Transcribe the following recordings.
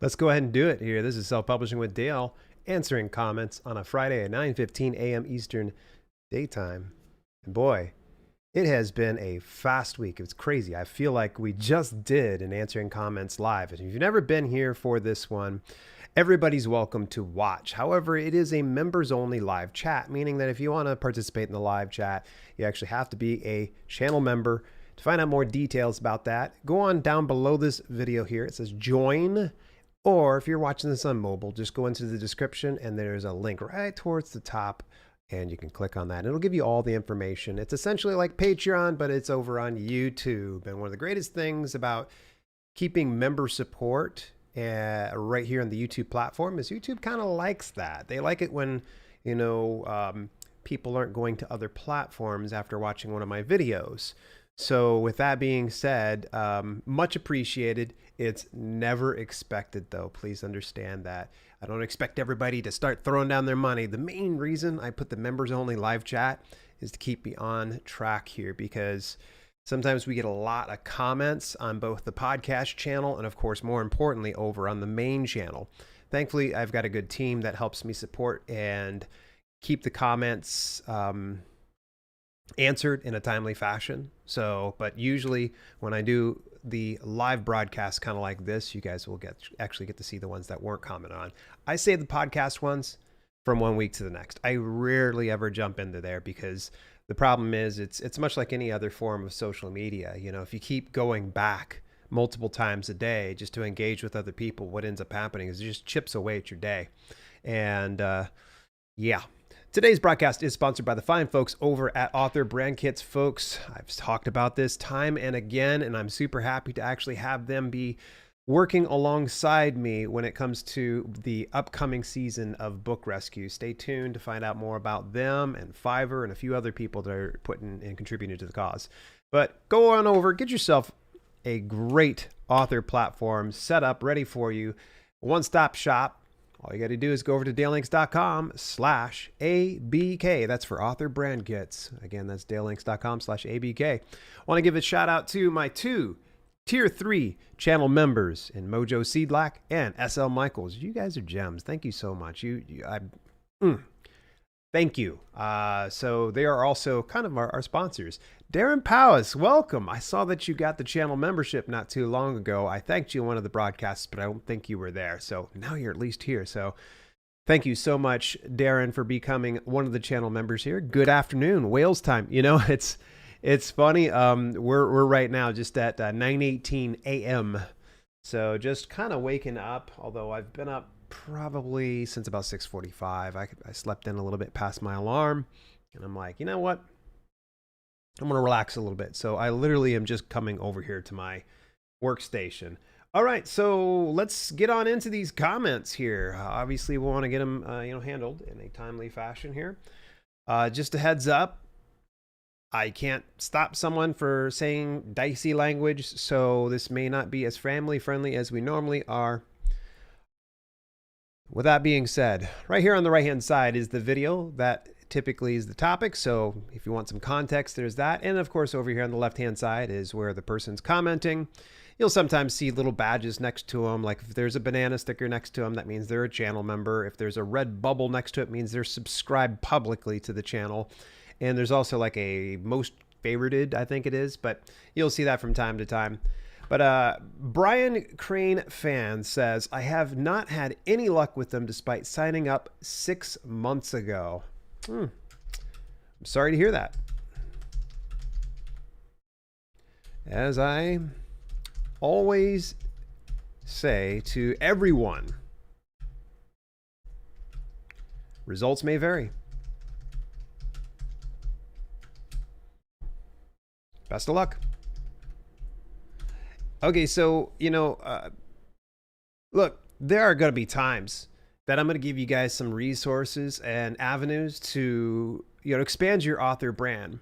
Let's go ahead and do it here. This is Self-Publishing with Dale, answering comments on a Friday at 9:15 a.m. Eastern Daytime. And boy, it has been a fast week. It's crazy. I feel like we just did an answering comments live. And if you've never been here for this one, everybody's welcome to watch. However, it is a members only live chat, meaning that if you want to participate in the live chat, you actually have to be a channel member. To find out more details about that, go on down below this video here. It says join. Or if you're watching this on mobile, just go into the description and there's a link right towards the top and you can click on that. It'll give you all the information. It's essentially like Patreon, but it's over on YouTube. And one of the greatest things about keeping member support right here on the YouTube platform is YouTube kind of likes that. They like it when, people aren't going to other platforms after watching one of my videos. So with that being said, much appreciated. It's never expected though. Please understand that. I don't expect everybody to start throwing down their money. The main reason I put the members only live chat is to keep me on track here, because sometimes we get a lot of comments on both the podcast channel and of course, more importantly, over on the main channel. Thankfully, I've got a good team that helps me support and keep the comments answered in a timely fashion. But usually when I do the live broadcast kind of like this, you guys will actually get to see the ones that weren't commented on. I save the podcast ones from one week to the next. I rarely ever jump into there because the problem is it's much like any other form of social media. If you keep going back multiple times a day just to engage with other people, what ends up happening is it just chips away at your day. And yeah. Today's broadcast is sponsored by the fine folks over at Author Brand Kits. Folks, I've talked about this time and again, and I'm super happy to actually have them be working alongside me when it comes to the upcoming season of Book Rescue. Stay tuned to find out more about them and Fiverr and a few other people that are putting and contributing to the cause. But go on over, get yourself a great author platform set up, ready for you. One-stop shop. All you got to do is go over to dalelinks.com/ABK. That's for Author Brand Kits. Again, that's dalelinks.com/ABK. I want to give a shout out to my two Tier 3 channel members in Mojo Seedlack and SL Michaels. You guys are gems. Thank you so much. Thank you. So they are also kind of our sponsors. Darren Powis, welcome. I saw that you got the channel membership not too long ago. I thanked you in one of the broadcasts, but I don't think you were there. So now you're at least here. So thank you so much, Darren, for becoming one of the channel members here. Good afternoon, Wales time. It's funny. We're right now just at 9:18 a.m. So just kind of waking up, although I've been up probably since about 6:45. I slept in a little bit past my alarm, and I'm like, you know what? I'm going to relax a little bit. So I literally am just coming over here to my workstation. All right, so let's get on into these comments here. Obviously, we want to get them handled in a timely fashion here. Just a heads up, I can't stop someone for saying dicey language, so this may not be as family friendly as we normally are. With that being said, right here on the right-hand side is the video that typically is the topic. So if you want some context, there's that. And of course, over here on the left-hand side is where the person's commenting. You'll sometimes see little badges next to them. Like if there's a banana sticker next to them, that means they're a channel member. If there's a red bubble next to it, means they're subscribed publicly to the channel. And there's also like a most favorited, I think it is, but you'll see that from time to time. But Brian Crane fan says, I have not had any luck with them despite signing up 6 months ago. I'm sorry to hear that. As I always say to everyone, results may vary. Best of luck. Okay, so, look, there are going to be times that I'm going to give you guys some resources and avenues to, expand your author brand.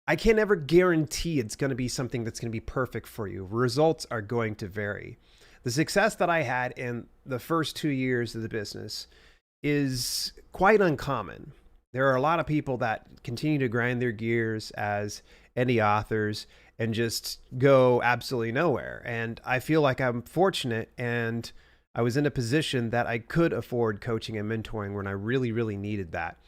I can't ever guarantee it's going to be something that's going to be perfect for you. Results are going to vary. The success that I had in the first 2 years of the business is quite uncommon. There are a lot of people that continue to grind their gears as indie authors and just go absolutely nowhere. And I feel like I'm fortunate and I was in a position that I could afford coaching and mentoring when I really, really needed that.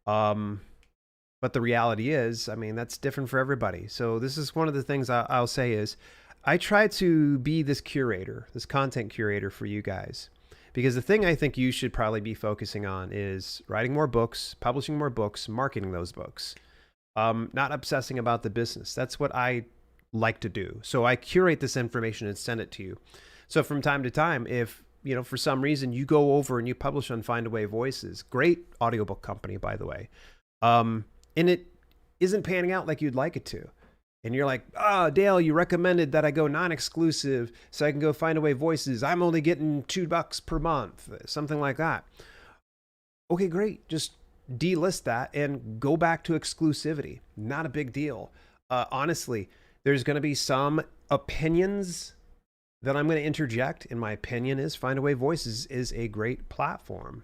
But the reality is, I mean, that's different for everybody. So this is one of the things I'll say is I try to be this curator, this content curator for you guys. Because the thing I think you should probably be focusing on is writing more books, publishing more books, marketing those books, not obsessing about the business. That's what I like to do. So I curate this information and send it to you. So from time to time, if for some reason you go over and you publish on Findaway Voices, great audiobook company, by the way, and it isn't panning out like you'd like it to. And you're like, Dale, you recommended that I go non-exclusive so I can go Findaway Voices. I'm only getting $2 per month, something like that. Okay, great. Just delist that and go back to exclusivity. Not a big deal. Honestly, there's going to be some opinions that I'm going to interject. And my opinion is Findaway Voices is a great platform.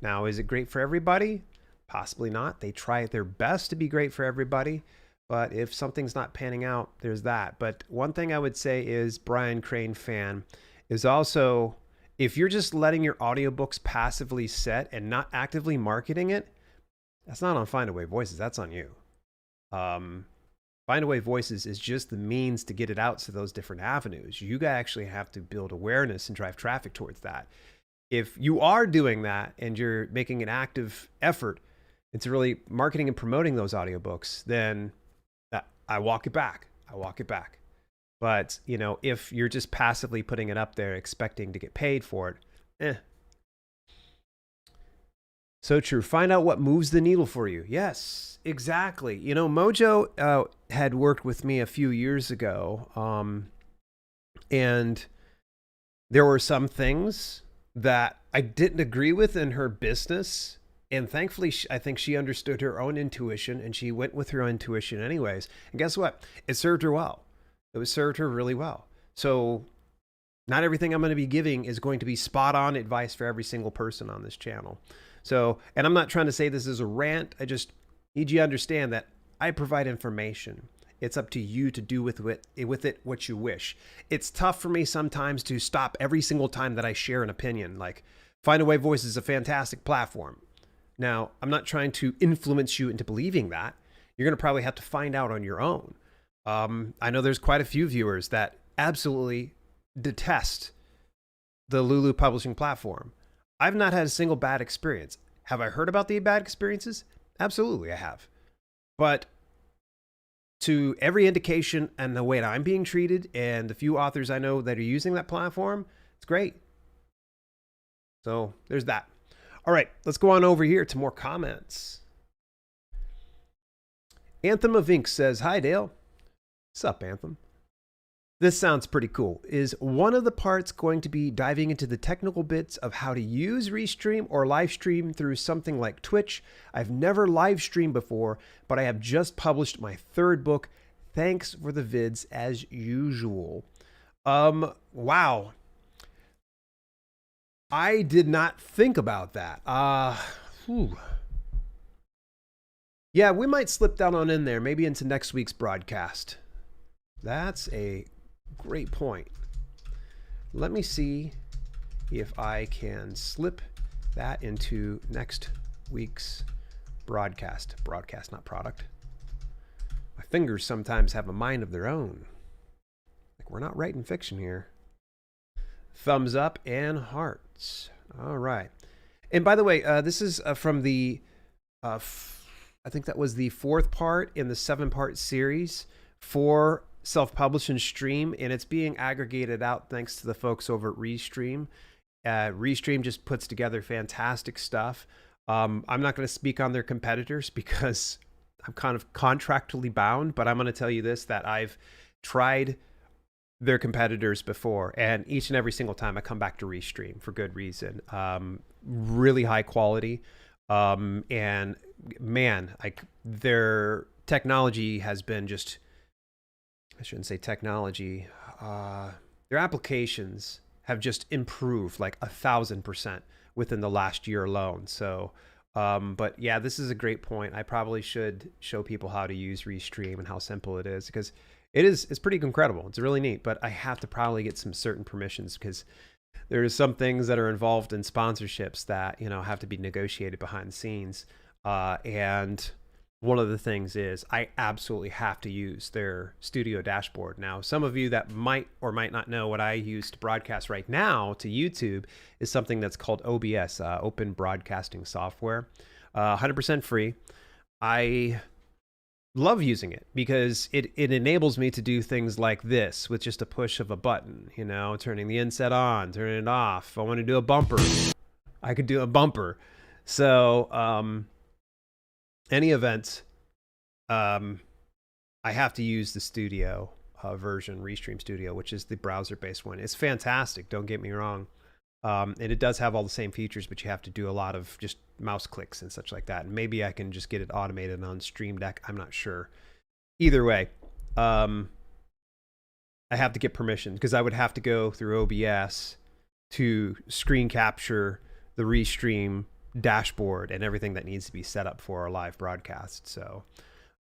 Now, is it great for everybody? Possibly not. They try their best to be great for everybody. But if something's not panning out, there's that. But one thing I would say is, Brian Crane fan, is also, if you're just letting your audiobooks passively set and not actively marketing it, that's not on Findaway Voices. That's on you. Findaway Voices is just the means to get it out to those different avenues. You actually have to build awareness and drive traffic towards that. If you are doing that and you're making an active effort into really marketing and promoting those audiobooks, then I walk it back. But, if you're just passively putting it up there expecting to get paid for it, So true. Find out what moves the needle for you. Yes, exactly. Mojo had worked with me a few years ago, and there were some things that I didn't agree with in her business. And thankfully, I think she understood her own intuition and she went with her own intuition anyways. And guess what? It served her well. It served her really well. So not everything I'm going to be giving is going to be spot on advice for every single person on this channel. So, and I'm not trying to say this is a rant. I just need you to understand that I provide information. It's up to you to do with it what you wish. It's tough for me sometimes to stop every single time that I share an opinion. Like, Findaway Voice is a fantastic platform. Now, I'm not trying to influence you into believing that. You're going to probably have to find out on your own. I know there's quite a few viewers that absolutely detest the Lulu publishing platform. I've not had a single bad experience. Have I heard about the bad experiences? Absolutely, I have. But to every indication and the way that I'm being treated and the few authors I know that are using that platform, it's great. So there's that. All right, let's go on over here to more comments. Anthem of Ink says, "Hi, Dale." What's up, Anthem? This sounds pretty cool. Is one of the parts going to be diving into the technical bits of how to use Restream or live stream through something like Twitch? I've never live streamed before, but I have just published my 3rd book. Thanks for the vids as usual. Wow. I did not think about that. Yeah, we might slip that on in there, maybe into next week's broadcast. That's a great point. Let me see if I can slip that into next week's broadcast. Broadcast, not product. My fingers sometimes have a mind of their own. Like, we're not writing fiction here. Thumbs up and hearts. All right. And by the way, this is from the, I think that was the 4th part in the 7-part series for self-publish and stream, and it's being aggregated out thanks to the folks over at Restream. Restream just puts together fantastic stuff. I'm not going to speak on their competitors because I'm kind of contractually bound, but I'm going to tell you this, that I've tried their competitors before, and each and every single time I come back to Restream for good reason. Really high quality, and man, like, their technology has been just, I shouldn't say technology, their applications have just improved like 1,000% within the last year alone. So but yeah, this is a great point. I probably should show people how to use Restream and how simple it is, because it's pretty incredible. It's really neat, but I have to probably get some certain permissions because There's some things that are involved in sponsorships that, you know, have to be negotiated behind the scenes. And one of the things is I absolutely have to use their studio dashboard. Now, some of you that might or might not know what I use to broadcast right now to YouTube is something that's called OBS, Open Broadcasting Software, 100% free. I love using it because it enables me to do things like this with just a push of a button, you know, turning the inset on, turning it off. If I want to do a bumper, I could do a bumper. So, any event, I have to use the studio version, Restream Studio, which is the browser-based one. It's fantastic, don't get me wrong. And it does have all the same features, but you have to do a lot of just mouse clicks and such like that. And maybe I can just get it automated on Stream Deck. I'm not sure. Either way, I have to get permission because I would have to go through OBS to screen capture the Restream dashboard and everything that needs to be set up for our live broadcast. So,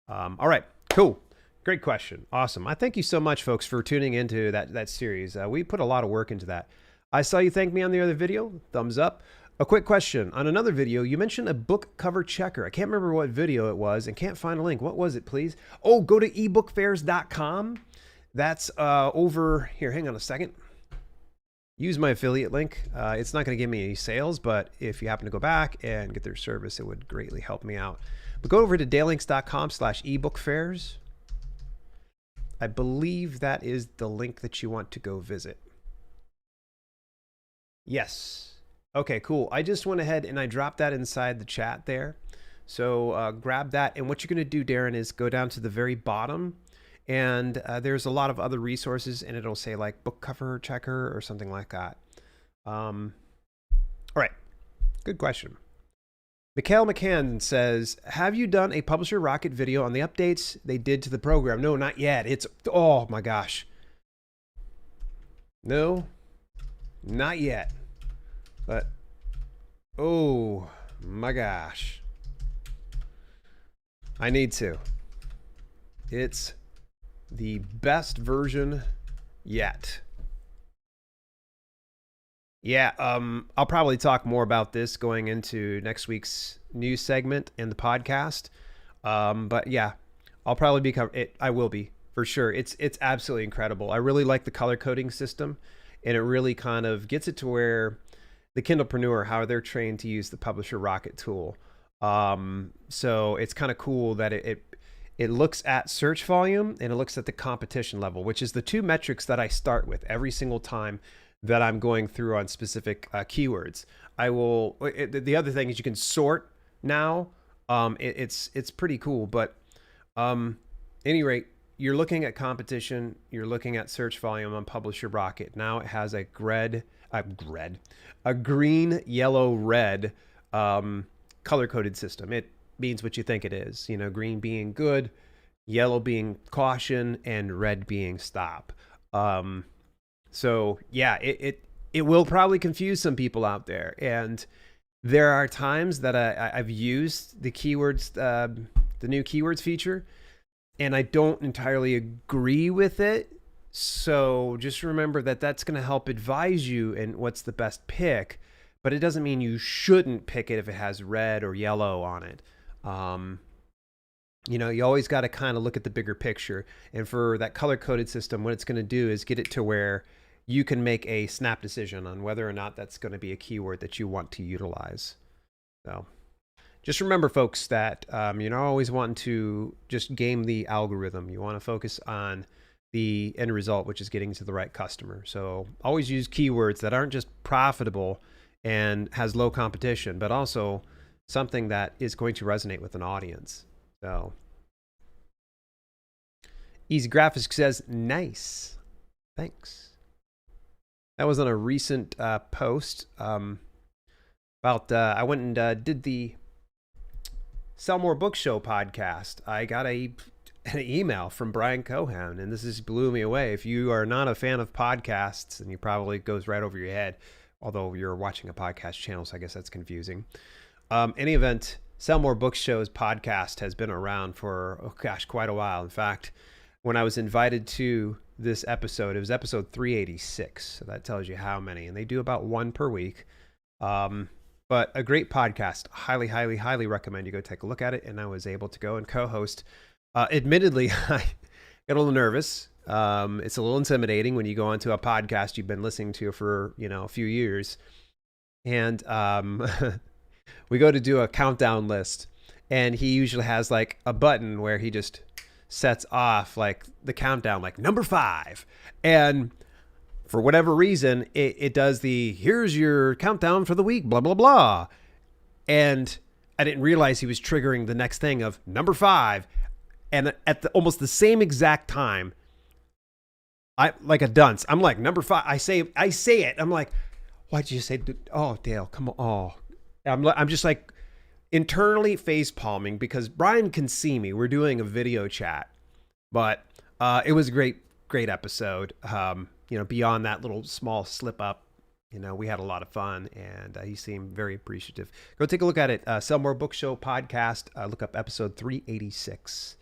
all right, cool. Great question. Awesome. I thank you so much, folks, for tuning into that series. We put a lot of work into that. I saw you thank me on the other video. Thumbs up. A quick question. On another video, you mentioned a book cover checker. I can't remember what video it was and can't find a link. What was it, please? Oh, go to ebookfairs.com. That's over here. Hang on a second. Use my affiliate link. It's not going to give me any sales, but if you happen to go back and get their service, it would greatly help me out. But go over to daylinks.com/ebookfairs. I believe that is the link that you want to go visit. Yes. Okay, cool. I just went ahead and I dropped that inside the chat there. So grab that. And what you're going to do, Darren, is go down to the very bottom. And there's a lot of other resources. And it'll say like book cover checker or something like that. All right. Good question. Mikhail McCann says, have you done a Publisher Rocket video on the updates they did to the program? No, not yet. It's, oh my gosh. No. Not yet, but oh my gosh, I need to. It's the best version yet. Yeah, I'll probably talk more about this going into next week's news segment in the podcast. But yeah, I'll probably be it. I will be for sure. It's absolutely incredible. I really like the color coding system. And it really kind of gets it to where the Kindlepreneur, how they're trained to use the Publisher Rocket tool. So it's kind of cool that it looks at search volume and it looks at the competition level, which is the two metrics that I start with every single time that I'm going through on specific keywords. The other thing is you can sort now. It's pretty cool, but any rate, you're looking at competition, you're looking at search volume on Publisher Rocket. Now it has a green, yellow, red color-coded system. It means what you think it is. You know, green being good, yellow being caution, and red being stop. So yeah, it will probably confuse some people out there. And there are times that I've used the keywords, the new keywords feature, and I don't entirely agree with it. So just remember that that's going to help advise you in what's the best pick, but it doesn't mean you shouldn't pick it if it has red or yellow on it. You know, you always got to kind of look at the bigger picture. And for that color-coded system, what it's going to do is get it to where you can make a snap decision on whether or not that's going to be a keyword that you want to utilize. So just remember, folks, that you're not always wanting to just game the algorithm. You want to focus on the end result, which is getting to the right customer. So always use keywords that aren't just profitable and has low competition, but also something that is going to resonate with an audience. So Easy Graphics says, nice. Thanks. That was on a recent post about, I went and did the Sell More Book Show podcast. I got an email from Brian Cohan, and this just blew me away. If you are not a fan of podcasts, and you probably goes right over your head, although you're watching a podcast channel, so I guess that's confusing. Any event, Sell More Book Show's podcast has been around for, oh gosh, quite a while. In fact, when I was invited to this episode. It was episode 386. So that tells you how many. And they do about one per week. But a great podcast. Highly, highly, highly recommend you go take a look at it. And I was able to go and co-host. Admittedly, I got a little nervous. It's a little intimidating when you go onto a podcast you've been listening to for, a few years. And we go to do a countdown list. And he usually has like a button where he just sets off like the countdown, like number 5. And for whatever reason, it does the, here's your countdown for the week, blah, blah, blah. And I didn't realize he was triggering the next thing of number 5. And at almost the same exact time, I like a dunce. I'm like, number 5. I say it. I'm like, why'd you say, oh, Dale, come on. Oh, I'm just like internally face palming because Brian can see me. We're doing a video chat, but it was a great episode. Beyond that little small slip up, we had a lot of fun, and he seemed very appreciative. Go take a look at it. Sell More Book Show podcast. Look up episode 386.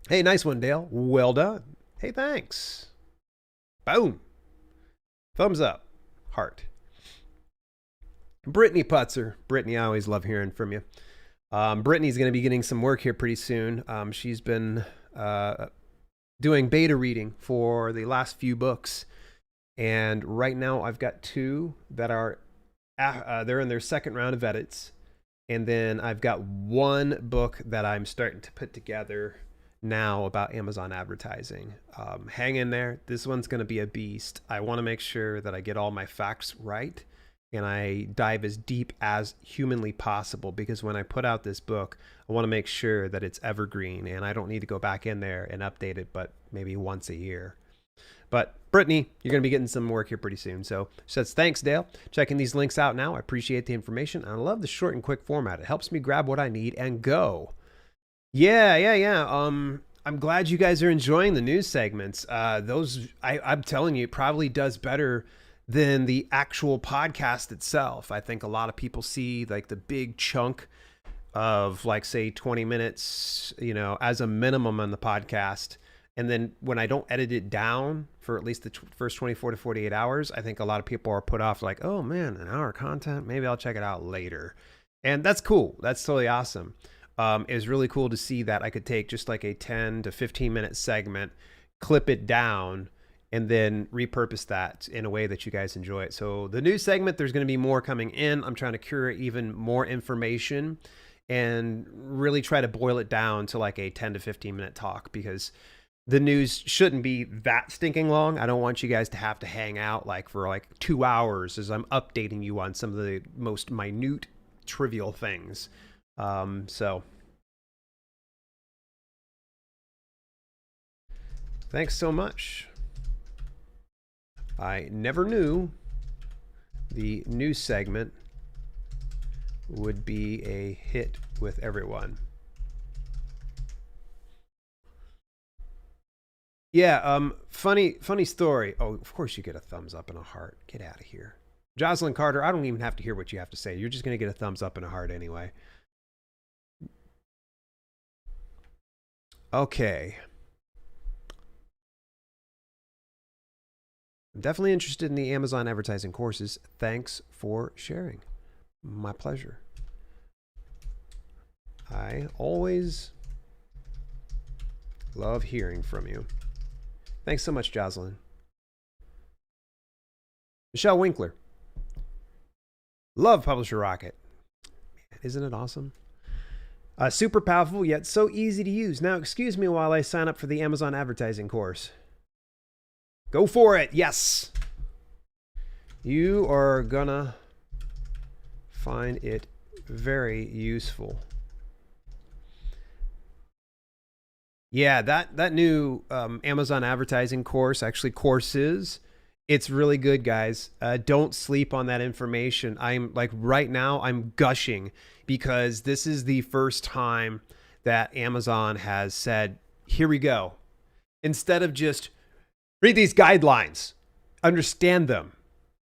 Hey, nice one, Dale. Well done. Hey, thanks. Boom. Thumbs up. Heart. Brittany Putzer. Brittany, I always love hearing from you. Brittany's going to be getting some work here pretty soon. She's been doing beta reading for the last few books. And right now I've got 2 that are, they're in their second round of edits. And then I've got 1 book that I'm starting to put together now about Amazon advertising. Hang in there. This one's going to be a beast. I want to make sure that I get all my facts right. And I dive as deep as humanly possible, because when I put out this book, I want to make sure that it's evergreen and I don't need to go back in there and update it, but maybe once a year. But Brittany, you're going to be getting some work here pretty soon. So she says, thanks, Dale. Checking these links out now. I appreciate the information. And I love the short and quick format. It helps me grab what I need and go. Yeah. I'm glad you guys are enjoying the news segments. I'm telling you, it probably does better than the actual podcast itself. I think a lot of people see like the big chunk of like, say 20 minutes, as a minimum on the podcast. And then when I don't edit it down for at least the first 24 to 48 hours, I think a lot of people are put off like, oh man, an hour of content, maybe I'll check it out later. And that's cool. That's totally awesome. It was really cool to see that I could take just like a 10 to 15 minute segment, clip it down, and then repurpose that in a way that you guys enjoy it. So the news segment, there's going to be more coming in. I'm trying to curate even more information and really try to boil it down to like a 10 to 15 minute talk, because the news shouldn't be that stinking long. I don't want you guys to have to hang out like for like 2 hours as I'm updating you on some of the most minute, trivial things. So thanks so much. I never knew the news segment would be a hit with everyone. Yeah, funny story. Oh, of course you get a thumbs up and a heart. Get out of here. Jocelyn Carter, I don't even have to hear what you have to say. You're just going to get a thumbs up and a heart anyway. Okay. I'm definitely interested in the Amazon advertising courses. Thanks for sharing. My pleasure. I always love hearing from you. Thanks so much, Jocelyn. Michelle Winkler. Love Publisher Rocket. Man, isn't it awesome? Super powerful, yet so easy to use. Now, excuse me while I sign up for the Amazon advertising course. Go for it. Yes. You are gonna find it very useful. Yeah, that new Amazon advertising course, actually courses, it's really good, guys. Don't sleep on that information. I'm like right now, I'm gushing because this is the first time that Amazon has said, here we go. Instead of just read these guidelines, understand them.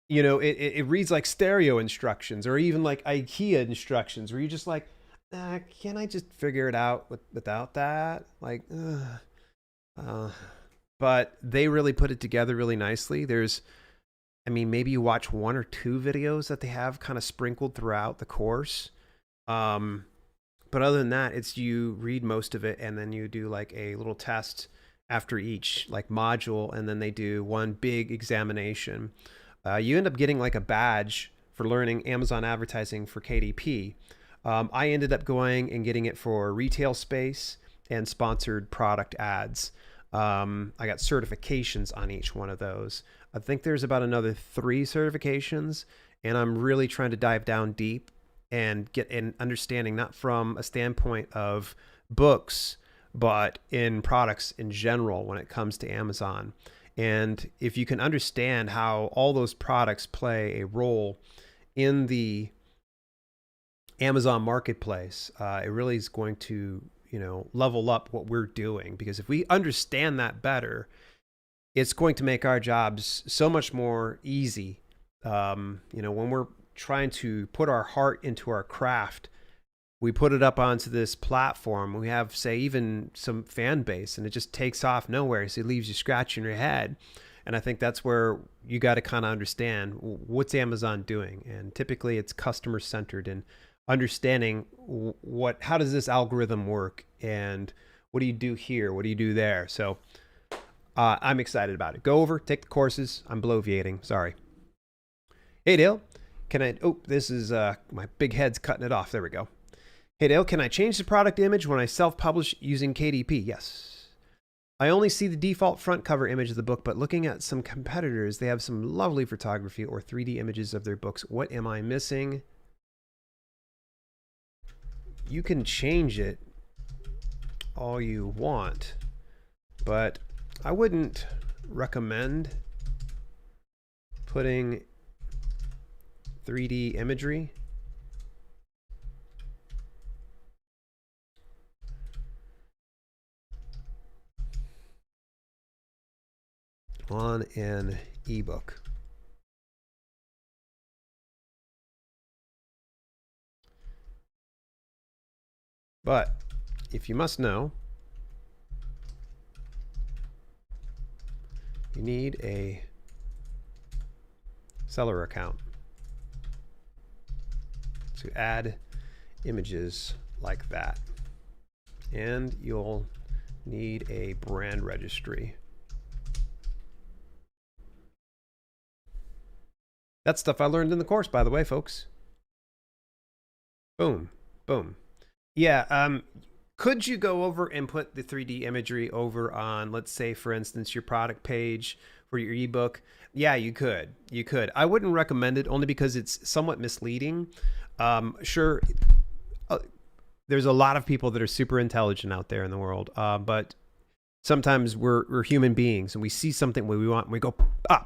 It reads like stereo instructions or even like IKEA instructions where you're just like, can I just figure it out without that? Like, Uh, but they really put it together really nicely. I mean, maybe you watch one or two videos that they have kind of sprinkled throughout the course. Um, but other than that, it's you read most of it and then you do like a little test after each like module, and then they do one big examination. You end up getting like a badge for learning Amazon advertising for KDP. I ended up going and getting it for retail space and sponsored product ads. I got certifications on each one of those. I think there's about another 3 certifications, and I'm really trying to dive down deep and get an understanding, not from a standpoint of books, but in products in general when it comes to Amazon. And if you can understand how all those products play a role in the Amazon marketplace, it really is going to, level up what we're doing. Because if we understand that better, it's going to make our jobs so much more easy. When we're trying to put our heart into our craft, we put it up onto this platform. We have, say, even some fan base, and it just takes off nowhere. So it leaves you scratching your head. And I think that's where you got to kind of understand what's Amazon doing. And typically it's customer centered and understanding how does this algorithm work, and what do you do here? What do you do there? So I'm excited about it. Go over, take the courses. I'm bloviating. Sorry. Hey, Dale. This is my big head's cutting it off. There we go. Hey, Dale, can I change the product image when I self-publish using KDP? Yes. I only see the default front cover image of the book, but looking at some competitors, they have some lovely photography or 3D images of their books. What am I missing? You can change it all you want, but I wouldn't recommend putting 3D imagery on an ebook. But if you must know, you need a seller account to add images like that. And you'll need a brand registry. That's stuff I learned in the course, by the way, folks. Boom, boom. Yeah, could you go over and put the 3D imagery over on, let's say, for instance, your product page for your ebook? Yeah, you could. You could. I wouldn't recommend it, only because it's somewhat misleading. Sure, there's a lot of people that are super intelligent out there in the world, but sometimes we're human beings and we see something we want and we go,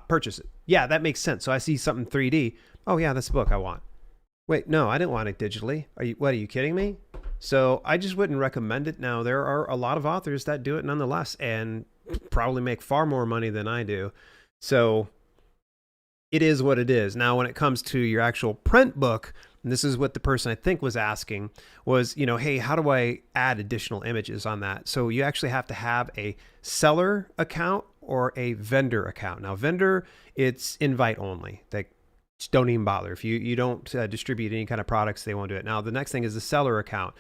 purchase it. Yeah, that makes sense. So I see something 3D. Oh yeah, that's the book I want. Wait, no, I didn't want it digitally. What are you kidding me? So I just wouldn't recommend it. Now, there are a lot of authors that do it nonetheless and probably make far more money than I do. So it is what it is. Now, when it comes to your actual print book, and this is what the person I think was asking was, hey, how do I add additional images on that? So you actually have to have a seller account or a vendor account. Now, vendor, it's invite only. Just don't even bother. If you don't distribute any kind of products, they won't do it. Now, the next thing is the seller account.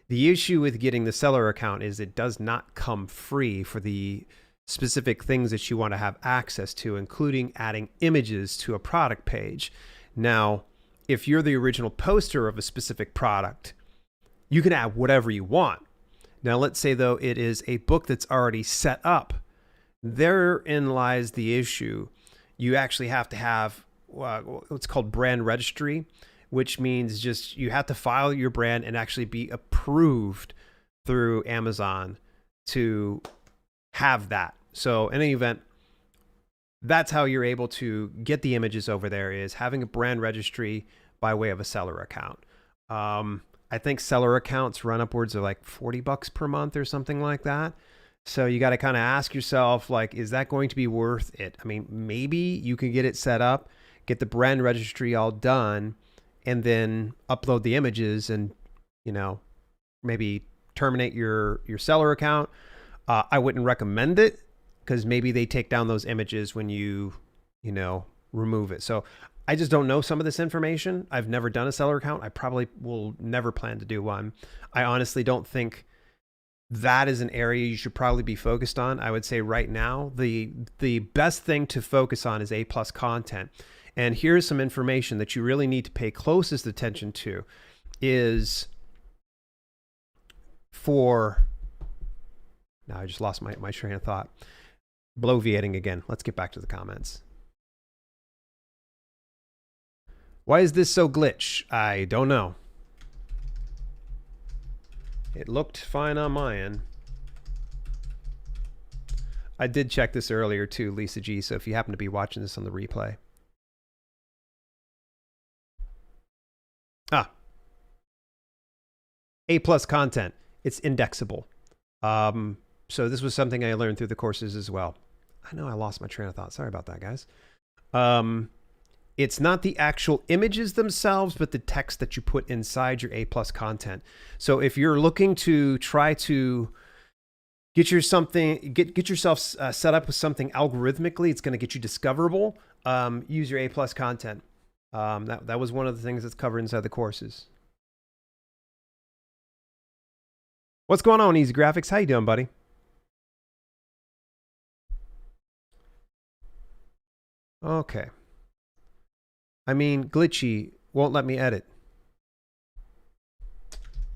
The issue with getting the seller account is it does not come free for the specific things that you want to have access to, including adding images to a product page. Now, if you're the original poster of a specific product, you can add whatever you want. Now, let's say, though, it is a book that's already set up. Therein lies the issue. You actually have to have what's called brand registry, which means just you have to file your brand and actually be approved through Amazon to have that. So in any event, that's how you're able to get the images over there, is having a brand registry by way of a seller account. I think seller accounts run upwards of like $40 per month or something like that. So you got to kind of ask yourself, like, is that going to be worth it? I mean, maybe you can get it set up, get the brand registry all done, and then upload the images and, maybe terminate your seller account. I wouldn't recommend it because maybe they take down those images when you remove it. So I just don't know some of this information. I've never done a seller account. I probably will never plan to do one. I honestly don't think that is an area you should probably be focused on. I would say right now, the best thing to focus on is A+ content. And here's some information that you really need to pay closest attention to is for, now I just lost my train of thought. Bloviating again. Let's get back to the comments. Why is this so glitch? I don't know. It looked fine on my end. I did check this earlier too, Lisa G, so if you happen to be watching this on the replay. A+ content. It's indexable. So this was something I learned through the courses as well. I know I lost my train of thought. Sorry about that, guys. It's not the actual images themselves, but the text that you put inside your A+ content. So if you're looking to try to get yourself set up with something algorithmically, it's going to get you discoverable. Use your A+ content. That was one of the things that's covered inside the courses. What's going on, Easy Graphics? How you doing, buddy? Okay. I mean, Glitchy won't let me edit.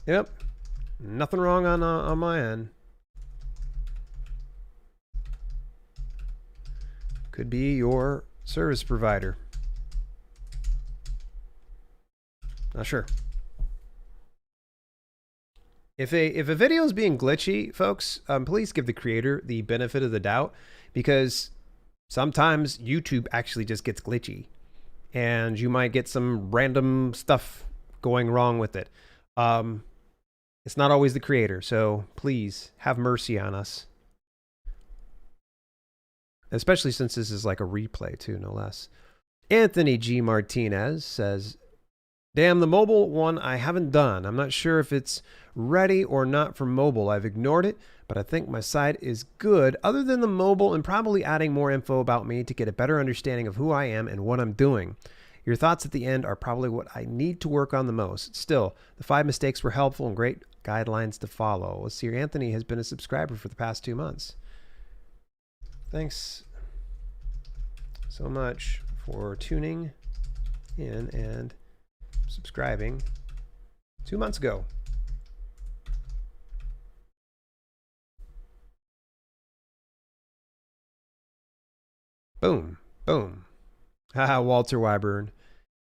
Yep. Nothing wrong on my end. Could be your service provider. Not sure. If a video is being glitchy, folks, please give the creator the benefit of the doubt, because sometimes YouTube actually just gets glitchy and you might get some random stuff going wrong with it. It's not always the creator, so please have mercy on us. Especially since this is like a replay too, no less. Anthony G. Martinez says, damn, the mobile one I haven't done. I'm not sure if it's ready or not for mobile. I've ignored it, but I think my site is good other than the mobile, and probably adding more info about me to get a better understanding of who I am and what I'm doing. Your thoughts at the end are probably what I need to work on the most. Still, the 5 mistakes were helpful and great guidelines to follow. Let's see here. Anthony has been a subscriber for the past 2 months. Thanks so much for tuning in and subscribing 2 months ago. Boom, boom. Haha, Walter Wyburn.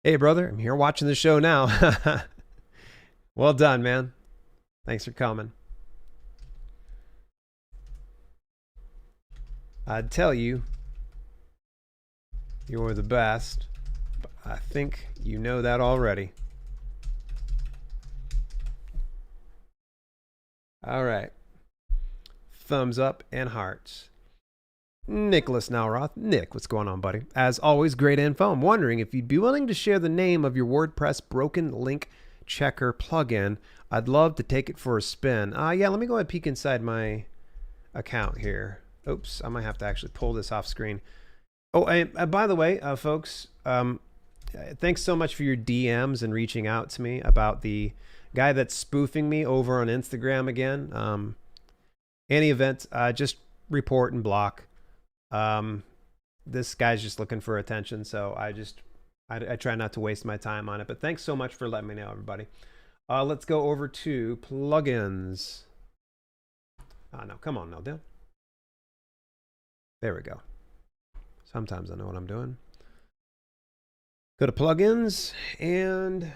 Hey, brother, I'm here watching the show now. Well done, man. Thanks for coming. I'd tell you you're the best, but I think you know that already. All right. Thumbs up and hearts. Nicholas Nowroth. Nick, what's going on, buddy? As always, great info. I'm wondering if you'd be willing to share the name of your WordPress broken link checker plugin. I'd love to take it for a spin. Yeah, let me go ahead and peek inside my account here. Oops, I might have to actually pull this off screen. Oh, and by the way, folks, thanks so much for your DMs and reaching out to me about the guy that's spoofing me over on Instagram again. Any event, just report and block. This guy's just looking for attention, so I try not to waste my time on it. But thanks so much for letting me know, everybody. Let's go over to plugins. No, come on now, Dan. There we go. Sometimes I know what I'm doing. Go to plugins and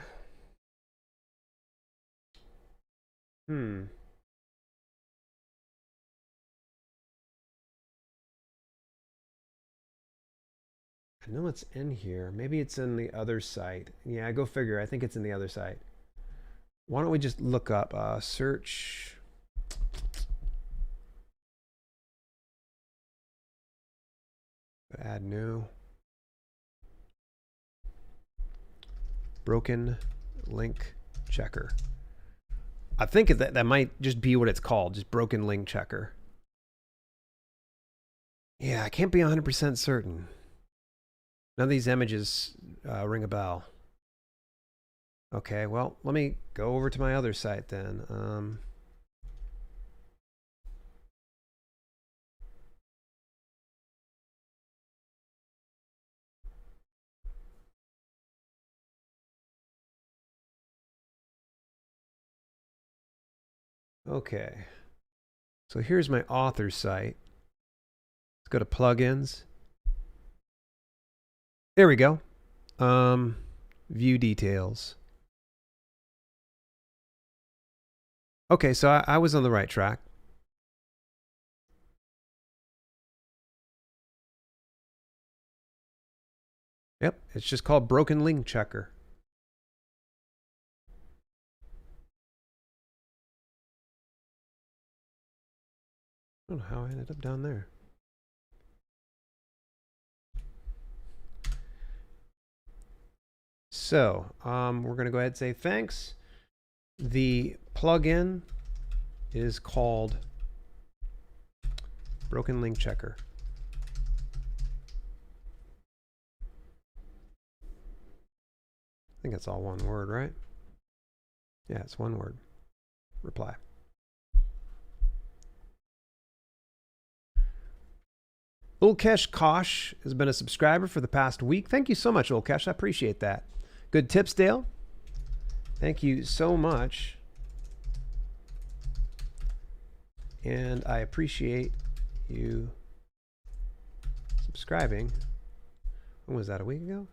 I know it's in here. Maybe it's in the other site. Yeah, go figure. I think it's in the other site. Why don't we just look up search add new broken link checker. I think that might just be what it's called, just broken link checker. Yeah, I can't be 100% certain. None of these images ring a bell. Okay, well, let me go over to my other site then. Okay, so here's my author site. Let's go to plugins. There we go. View details. Okay, so I was on the right track. Yep, it's just called Broken Link Checker. I don't know how I ended up down there. So we're going to go ahead and say thanks. The plugin is called Broken Link Checker. I think it's all one word, right? Yeah, it's one word. Reply. Ulkesh Kosh has been a subscriber for the past week. Thank you so much, Ulkesh. I appreciate that. Good tips, Dale. Thank you so much. And I appreciate you subscribing. When was that, a week ago?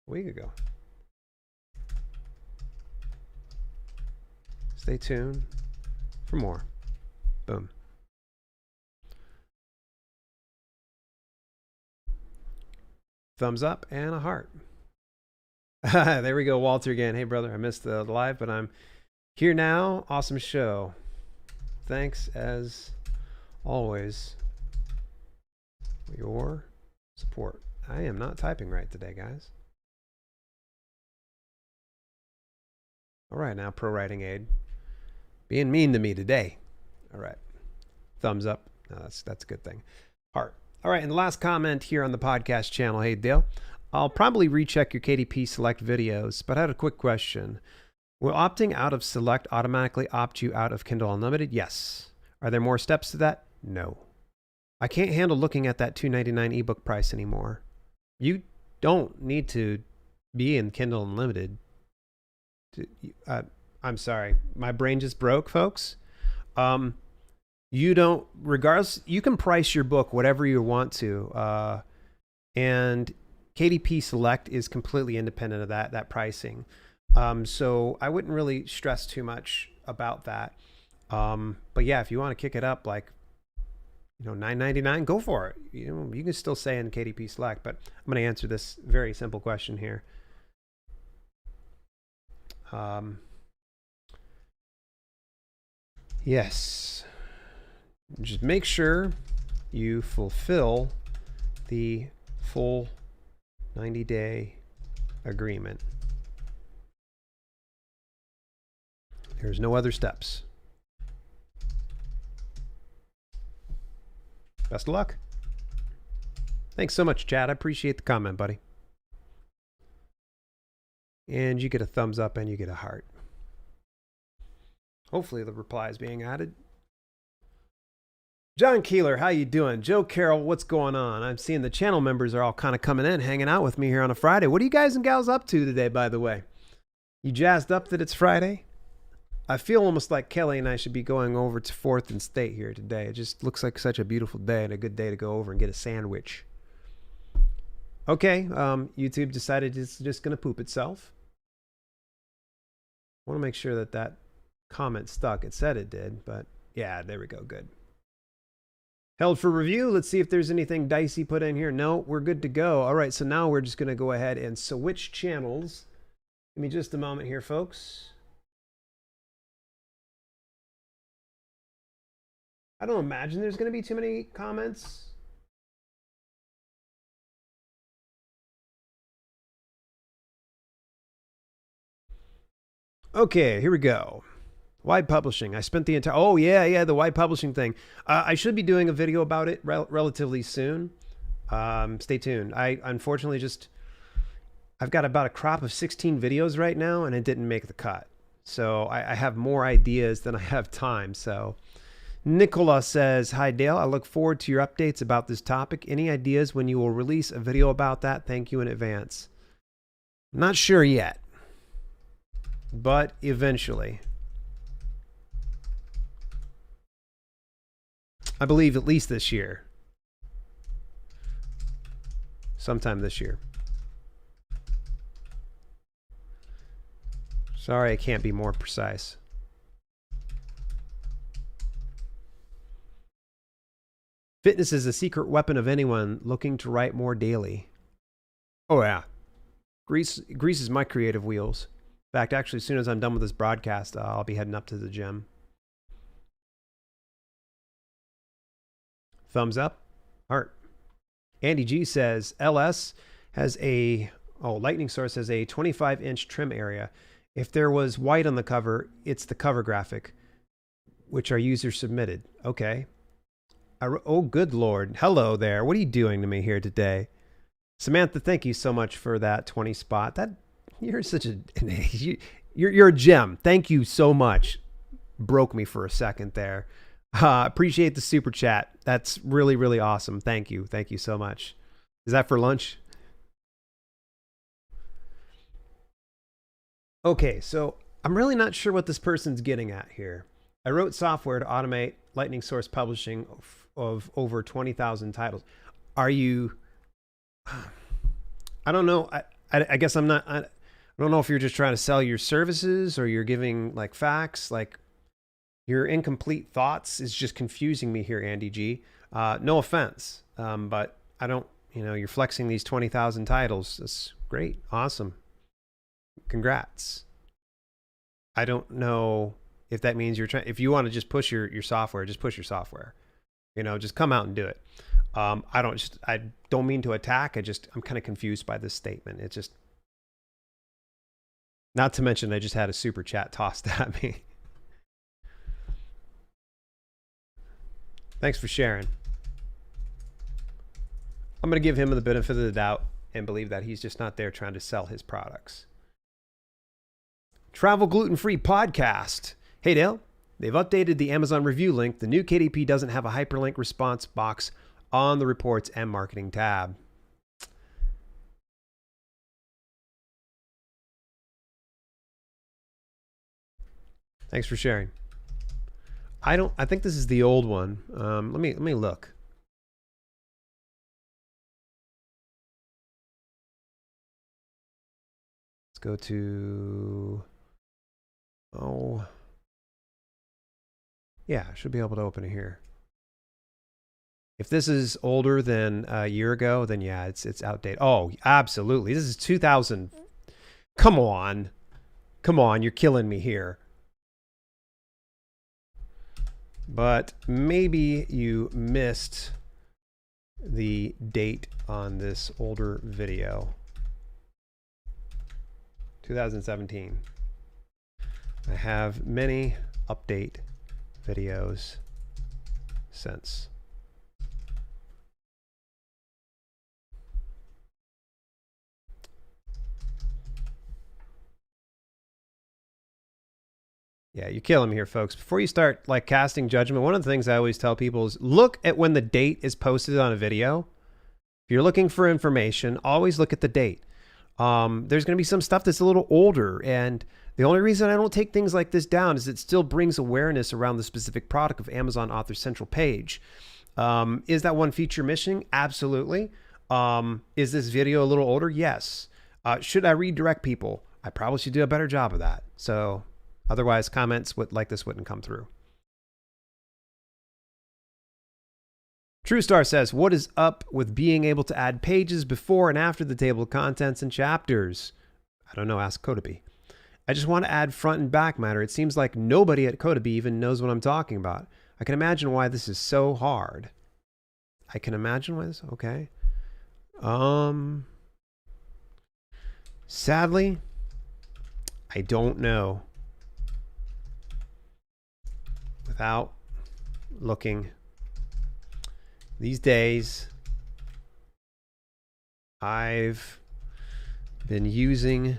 A week ago. Stay tuned for more. Boom. Thumbs up and a heart. There we go, Walter again. Hey, brother, I missed the live, but I'm here now. Awesome show. Thanks, as always, for your support. I am not typing right today, guys. All right, now, Pro Writing Aid. Being mean to me today. All right. Thumbs up. No, that's a good thing. Heart. All right, and the last comment here on the podcast channel. Hey, Dale. I'll probably recheck your KDP Select videos, but I had a quick question. Will opting out of Select automatically opt you out of Kindle Unlimited? Yes. Are there more steps to that? No. I can't handle looking at that $2.99 ebook price anymore. You don't need to be in Kindle Unlimited. I'm sorry. My brain just broke, folks. You don't, regardless, you can price your book whatever you want to. And KDP Select is completely independent of that pricing. So I wouldn't really stress too much about that. But yeah, if you want to kick it up, like, $9.99, go for it. You can still say in KDP Select, but I'm going to answer this very simple question here. Yes. Just make sure you fulfill the full 90-day agreement. There's no other steps. Best of luck. Thanks so much, Chad. I appreciate the comment, buddy. And you get a thumbs up and you get a heart. Hopefully the reply is being added. John Keeler, how you doing? Joe Carroll, what's going on? I'm seeing the channel members are all kind of coming in, hanging out with me here on a Friday. What are you guys and gals up to today, by the way? You jazzed up that it's Friday? I feel almost like Kelly and I should be going over to 4th and State here today. It just looks like such a beautiful day and a good day to go over and get a sandwich. Okay, YouTube decided it's just going to poop itself. I want to make sure that comment stuck. It said it did, but yeah, there we go. Good. Held for review. Let's see if there's anything dicey put in here. No, we're good to go. All right, so now we're just going to go ahead and switch channels. Give me just a moment here, folks. I don't imagine there's going to be too many comments. Okay, here we go. Wide publishing. I spent the entire. Oh yeah, the wide publishing thing. I should be doing a video about it relatively soon. Stay tuned. I unfortunately I've got about a crop of 16 videos right now, and it didn't make the cut. So I have more ideas than I have time. So Nicola says, "Hi Dale, I look forward to your updates about this topic. Any ideas when you will release a video about that? Thank you in advance." Not sure yet, but eventually. I believe at least this year. Sometime this year. Sorry, I can't be more precise. Fitness is a secret weapon of anyone looking to write more daily. Oh yeah. Greases my creative wheels. In fact, actually, as soon as I'm done with this broadcast, I'll be heading up to the gym. Thumbs up. Heart. Andy G says, LS has a, Lightning Source has a 25-inch trim area. If there was white on the cover, it's the cover graphic, which our user submitted. Okay. Oh, good Lord. Hello there. What are you doing to me here today? Samantha, thank you so much for that 20 spot. You're such a, you're a gem. Thank you so much. Broke me for a second there. Appreciate the super chat. That's really, really awesome. Thank you. Thank you so much. Is that for lunch? Okay, so I'm really not sure what this person's getting at here. I wrote software to automate Lightning Source publishing of over 20,000 titles. Are you... I don't know. I guess I'm not... I don't know if you're just trying to sell your services or you're giving like facts. Like your incomplete thoughts is just confusing me here, Andy G. No offense, but I don't... you're flexing these 20,000 titles. That's great. Awesome. Congrats. I don't know if that means you're trying, if you want to just push your software, just push your software, just come out and do it. I don't mean to attack. I'm kind of confused by this statement. It's just, not to mention, I just had a super chat tossed at me. Thanks for sharing. I'm going to give him the benefit of the doubt and believe that he's just not there trying to sell his products. Travel Gluten-Free Podcast. Hey Dale, they've updated the Amazon review link. The new KDP doesn't have a hyperlink response box on the reports and marketing tab. Thanks for sharing. I think this is the old one. Let me look. Let's go to, yeah, I should be able to open it here. If this is older than a year ago, then yeah, it's outdated. Oh, absolutely. This is 2000. Come on. Come on, you're killing me here. But maybe you missed the date on this older video. 2017. I have many update videos since. Yeah, you're killing me here, folks. Before you start like casting judgment, one of the things I always tell people is look at when the date is posted on a video. If you're looking for information, always look at the date. There's going to be some stuff that's a little older, and the only reason I don't take things like this down is it still brings awareness around the specific product of Amazon Author Central page. Is that one feature missing? Absolutely. Is this video a little older? Yes. Should I redirect people? I probably should do a better job of that. So otherwise, comments like this wouldn't come through. True Star says, what is up with being able to add pages before and after the table of contents and chapters? I don't know, ask KDP. I just want to add front and back matter. It seems like nobody at KDP even knows what I'm talking about. I can imagine why this is so hard. I can imagine why this, okay. Sadly, I don't know. without looking. These days, I've been using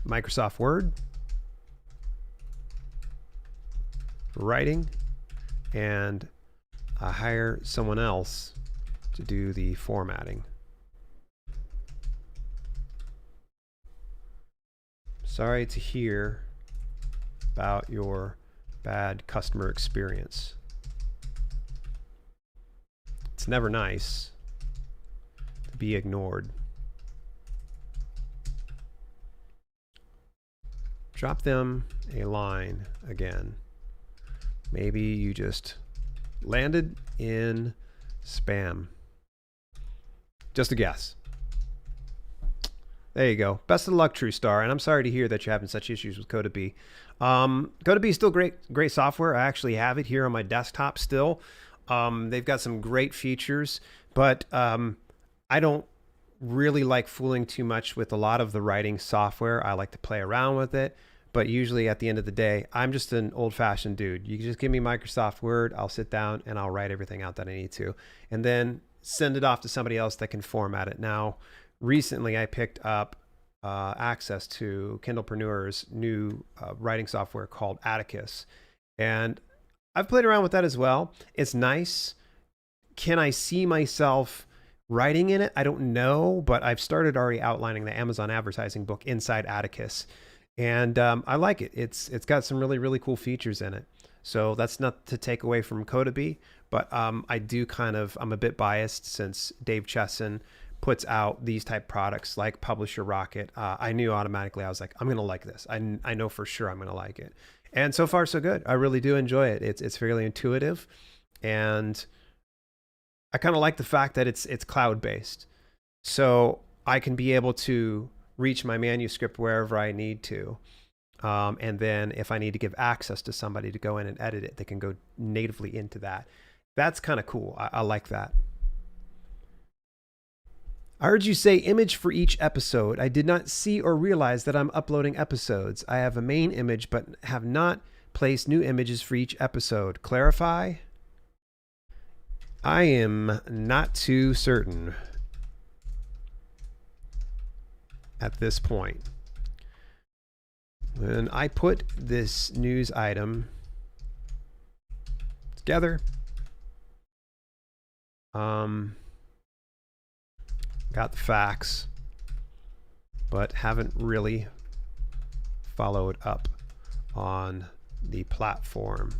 Microsoft Word for writing, and I hire someone else to do the formatting. Sorry to hear about your bad customer experience. It's never nice to be ignored. Drop them a line again. Maybe you just landed in spam. Just a guess. There you go. Best of luck, True Star. And I'm sorry to hear that you're having such issues with KDP. KDP is still great software. I actually have it here on my desktop still. They've got some great features, but I don't really like fooling too much with a lot of the writing software. I like to play around with it, but usually at the end of the day, I'm just an old-fashioned dude. You can just give me Microsoft Word, I'll sit down and I'll write everything out that I need to, and then send it off to somebody else that can format it. Now, recently I picked up access to Kindlepreneur's new writing software called Atticus, and I've played around with that as well. It's nice. Can I see myself writing in it? I don't know, but I've started already outlining the Amazon advertising book inside Atticus, and I like it. It's got some really cool features in it. So that's not to take away from KDP, but I do I'm a bit biased since Dave Chesson puts out these type products like Publisher Rocket. I knew automatically, I was like, I'm going to like this. I know for sure I'm going to like it. And so far, so good. I really do enjoy it. It's fairly intuitive, and I kind of like the fact that it's cloud-based. So I can be able to reach my manuscript wherever I need to. And then if I need to give access to somebody to go in and edit it, they can go natively into that. That's kind of cool. I like that. I heard you say image for each episode. I did not see or realize that I'm uploading episodes. I have a main image, but have not placed new images for each episode. Clarify? I am not too certain at this point. When I put this news item together, got the facts, but haven't really followed up on the platform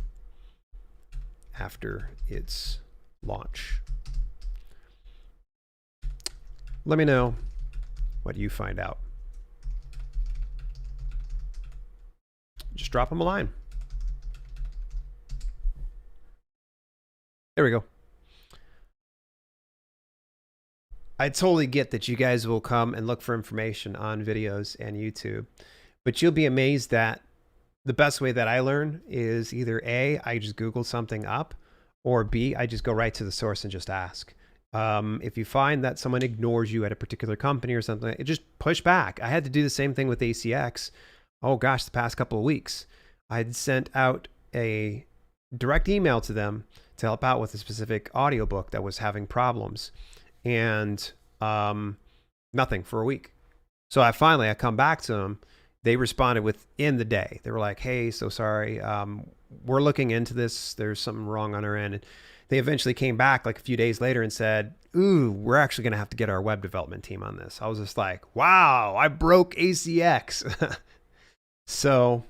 after its launch. Let me know what you find out. Just drop them a line. There we go. I totally get that you guys will come and look for information on videos and YouTube, but you'll be amazed that the best way that I learn is either A, I just Google something up, or B, I just go right to the source and just ask. If you find that someone ignores you at a particular company or something, just push back. I had to do the same thing with ACX. Oh gosh, the past couple of weeks. I'd sent out a direct email to them to help out with a specific audiobook that was having problems, and nothing for a week. So I come back to them. They responded within the day. They were like, hey, so sorry. We're looking into this. There's something wrong on our end. And they eventually came back like a few days later and said, ooh, we're actually going to have to get our web development team on this. I was just like, wow, I broke ACX. So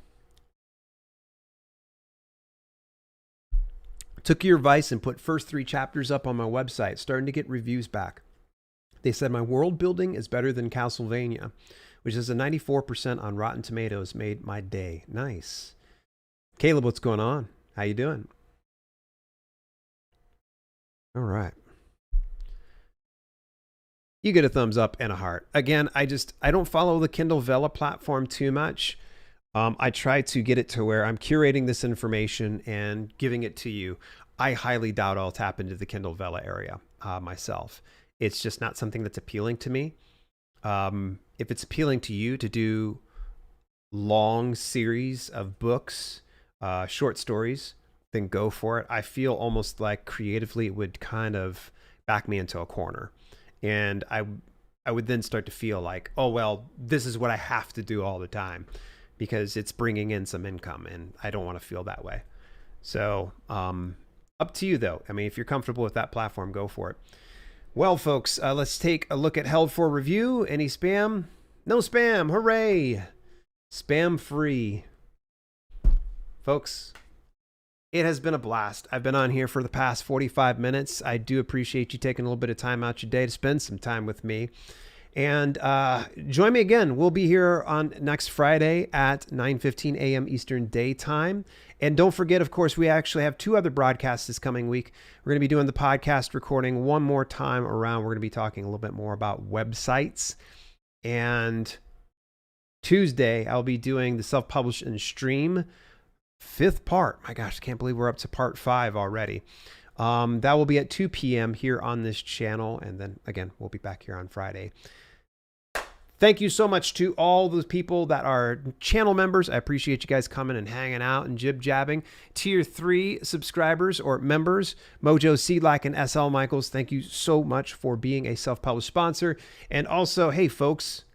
took your advice and put first 3 chapters up on my website, starting to get reviews back. They said my world building is better than Castlevania, which is a 94% on Rotten Tomatoes. Made my day. Nice. Caleb, what's going on? How you doing? All right. You get a thumbs up and a heart. Again, I don't follow the Kindle Vella platform too much. I try to get it to where I'm curating this information and giving it to you. I highly doubt I'll tap into the Kindle Vella area myself. It's just not something that's appealing to me. If it's appealing to you to do long series of books short stories, then go for it. I feel almost like creatively it would kind of back me into a corner. And I would then start to feel like, oh, well, this is what I have to do all the time because it's bringing in some income, and I don't want to feel that way. So up to you, though. I mean, if you're comfortable with that platform, go for it. Well, folks, let's take a look at Held for Review. Any spam? No spam. Hooray. Spam free. Folks, it has been a blast. I've been on here for the past 45 minutes. I do appreciate you taking a little bit of time out your day to spend some time with me. And join me again. We'll be here on next Friday at 9:15 a.m. Eastern Daytime. And don't forget, of course, we actually have 2 other broadcasts this coming week. We're going to be doing the podcast recording one more time around. We're going to be talking a little bit more about websites. And Tuesday, I'll be doing the self-publish and stream 5th part. My gosh, I can't believe we're up to part 5 already. That will be at 2 p.m. here on this channel. And then again, we'll be back here on Friday. Thank you so much to all those people that are channel members. I appreciate you guys coming and hanging out and jib-jabbing. Tier 3 subscribers or members, Mojo, Seedlack, and SL Michaels, thank you so much for being a self-published sponsor. And also, hey, folks,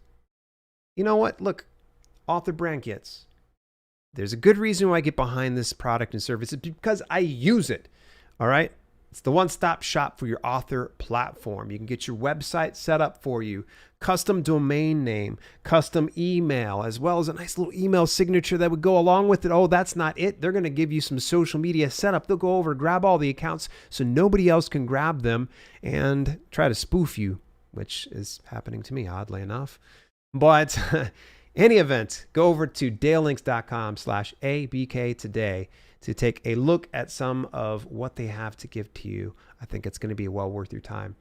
you know what? Look, author brand kits. There's a good reason why I get behind this product and service. It's because I use it. All right? It's the one-stop shop for your author platform. You can get your website set up for you, custom domain name, custom email, as well as a nice little email signature that would go along with it. Oh, that's not it. They're going to give you some social media setup. They'll go over, grab all the accounts so nobody else can grab them and try to spoof you, which is happening to me, oddly enough. But any event, go over to dalelinks.com/ABK today to take a look at some of what they have to give to you. I think it's going to be well worth your time.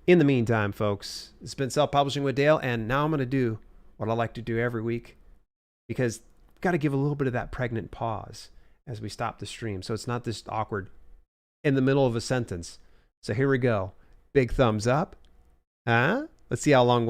In the meantime, folks, it's been Self-Publishing with Dale, and now I'm going to do what I like to do every week, because we've got to give a little bit of that pregnant pause as we stop the stream, so it's not this awkward in the middle of a sentence. So here we go. Big thumbs up. Let's see how long